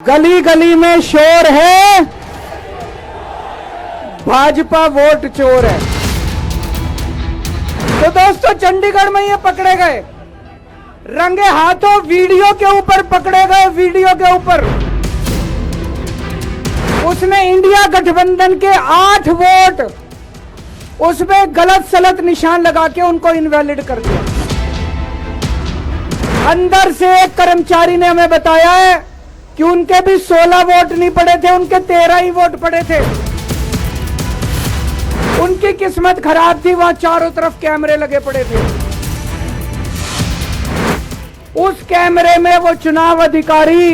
गली गली में शोर है, भाजपा वोट चोर है। तो दोस्तों चंडीगढ़ में ये पकड़े गए, रंगे हाथों वीडियो के ऊपर पकड़े गए, वीडियो के ऊपर। उसने इंडिया गठबंधन के 8 वोट उसमें गलत सलत निशान लगा के उनको इनवैलिड कर दिया। अंदर से एक कर्मचारी ने हमें बताया है कि उनके भी 16 वोट नहीं पड़े थे, उनके 13 ही वोट पड़े थे। उनकी किस्मत खराब थी, वहां चारों तरफ कैमरे लगे पड़े थे। उस कैमरे में वो चुनाव अधिकारी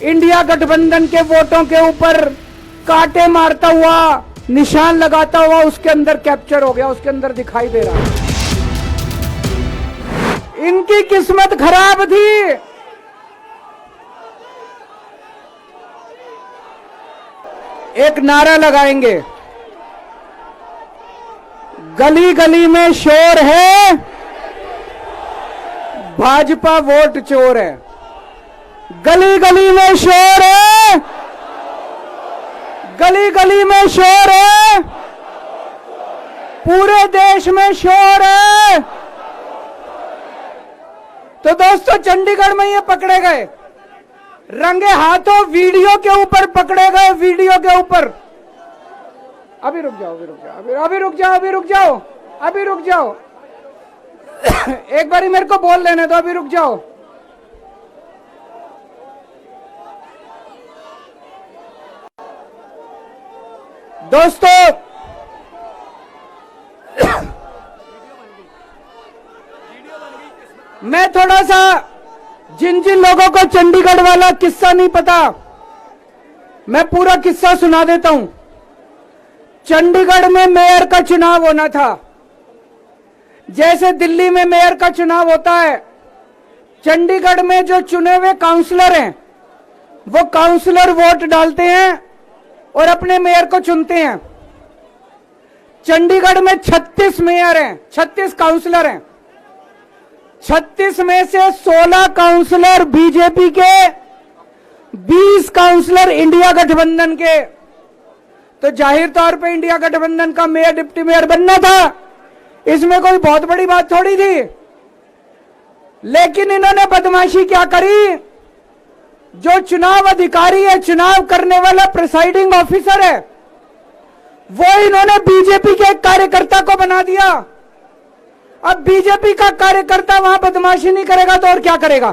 इंडिया गठबंधन के वोटों के ऊपर कांटे मारता हुआ, निशान लगाता हुआ उसके अंदर कैप्चर हो गया, उसके अंदर दिखाई दे रहा है। इनकी किस्मत खराब थी। एक नारा लगाएंगे, गली गली में शोर है, भाजपा वोट चोर है। गली गली में शोर है, गली गली में शोर है, पूरे देश में शोर है। तो दोस्तों चंडीगढ़ में ये पकड़े गए, रंगे हाथों वीडियो के ऊपर पकड़े गए, वीडियो के ऊपर। अभी रुक जाओ, अभी रुक जाओ, अभी रुक जाओ, अभी रुक जाओ, अभी रुक जाओ। एक बारी मेरे को बोल लेने दो, अभी रुक जाओ। दोस्तों मैं थोड़ा सा जिन जिन लोगों को चंडीगढ़ वाला किस्सा नहीं पता, मैं पूरा किस्सा सुना देता हूं। चंडीगढ़ में मेयर का चुनाव होना था, जैसे दिल्ली में मेयर का चुनाव होता है। चंडीगढ़ में जो चुने हुए काउंसलर हैं, वो काउंसलर वोट डालते हैं और अपने मेयर को चुनते हैं। चंडीगढ़ में 36 मेयर हैं, 36 काउंसलर हैं। 36 में से 16 काउंसलर बीजेपी के, 20 काउंसलर इंडिया गठबंधन के। तो जाहिर तौर पे इंडिया गठबंधन का मेयर डिप्टी मेयर बनना था, इसमें कोई बहुत बड़ी बात थोड़ी थी। लेकिन इन्होंने बदमाशी क्या करी, जो चुनाव अधिकारी है, चुनाव करने वाला प्रिसाइडिंग ऑफिसर है, वो इन्होंने बीजेपी के एक कार्यकर्ता को बना दिया। अब बीजेपी का कार्यकर्ता वहां बदमाशी नहीं करेगा तो और क्या करेगा।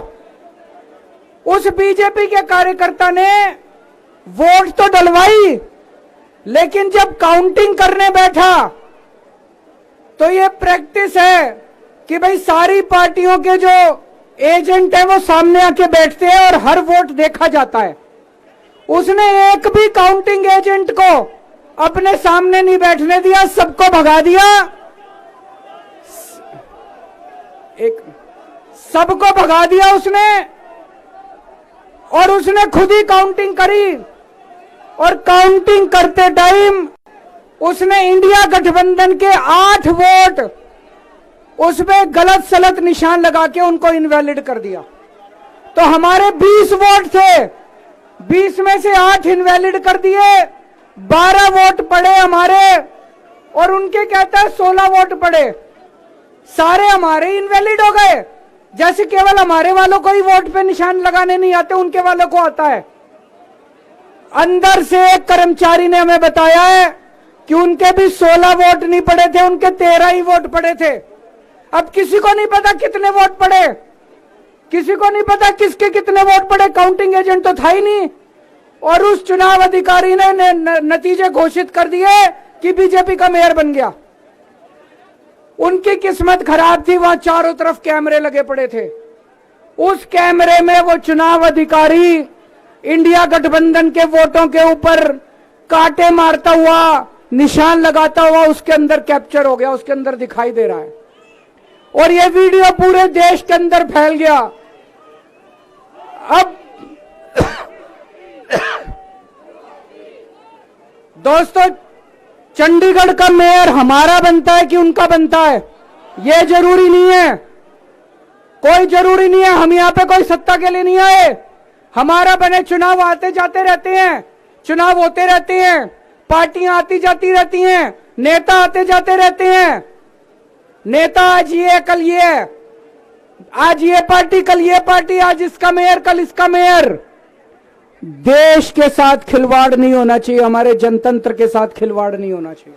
उस बीजेपी के कार्यकर्ता ने वोट तो डलवाई, लेकिन जब काउंटिंग करने बैठा तो ये प्रैक्टिस है कि भाई सारी पार्टियों के जो एजेंट है वो सामने आके बैठते हैं और हर वोट देखा जाता है। उसने एक भी काउंटिंग एजेंट को अपने सामने नहीं बैठने दिया, सबको भगा दिया। सबको भगा दिया उसने, और उसने खुद ही काउंटिंग करी। और काउंटिंग करते टाइम उसने इंडिया गठबंधन के 8 वोट उसमें गलत सलत निशान लगा के उनको इनवैलिड कर दिया। तो हमारे 20 वोट थे, 20 में से 8 इनवैलिड कर दिए, 12 वोट पड़े हमारे, और उनके कहता है 16 वोट पड़े। सारे हमारे इनवैलिड हो गए, जैसे केवल हमारे वालों को ही वोट पे निशान लगाने नहीं आते, उनके वालों को आता है। अंदर से एक कर्मचारी ने हमें बताया है कि उनके भी 16 वोट नहीं पड़े थे, उनके 13 ही वोट पड़े थे। अब किसी को नहीं पता कितने वोट पड़े, किसी को नहीं पता किसके कितने वोट पड़े, काउंटिंग एजेंट तो था ही नहीं। और उस चुनाव अधिकारी ने नतीजे घोषित कर दिए कि बीजेपी का मेयर बन गया। उनकी किस्मत खराब थी, वहां चारों तरफ कैमरे लगे पड़े थे। उस कैमरे में वो चुनाव अधिकारी इंडिया गठबंधन के वोटों के ऊपर कांटे मारता हुआ, निशान लगाता हुआ उसके अंदर कैप्चर हो गया, उसके अंदर दिखाई दे रहा है। और ये वीडियो पूरे देश के अंदर फैल गया। अब दोस्तों चंडीगढ़ का मेयर हमारा बनता है कि उनका बनता है, ये जरूरी नहीं है, कोई जरूरी नहीं है। हम यहां पे कोई सत्ता के लिए नहीं आए, हमारा बने चुनाव आते जाते रहते हैं, चुनाव होते रहते हैं, पार्टियां आती जाती रहती हैं, नेता आते जाते रहते हैं। नेता आज ये कल ये, आज ये पार्टी कल ये पार्टी, आज इसका मेयर कल इसका मेयर। देश के साथ खिलवाड़ नहीं होना चाहिए, हमारे जनतंत्र के साथ खिलवाड़ नहीं होना चाहिए।